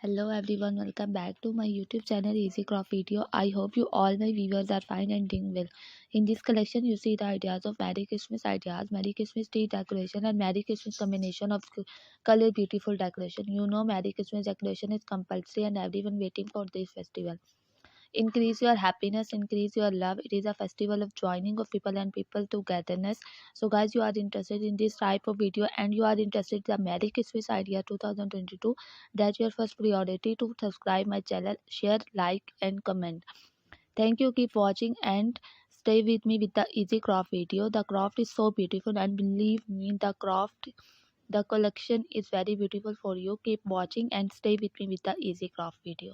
Hello everyone, welcome back to my YouTube channel Easy Craft Video. I hope you all my viewers are fine and doing well. In this collection you see the ideas of Merry Christmas ideas, Merry Christmas tree decoration and Merry Christmas combination of color beautiful decoration. You know Merry Christmas decoration is compulsory and everyone waiting for this festival. Increase your happiness, increase your love. It is a festival of joining of people and people togetherness. So guys, you are interested in this type of video and you are interested in the Merry Christmas idea 2022, that's your first priority to subscribe my channel, share, like and comment. Thank you, keep watching and stay with me with the easy craft video. The craft is so beautiful and believe me, the collection is very beautiful for you. Keep watching and stay with me with the easy craft video.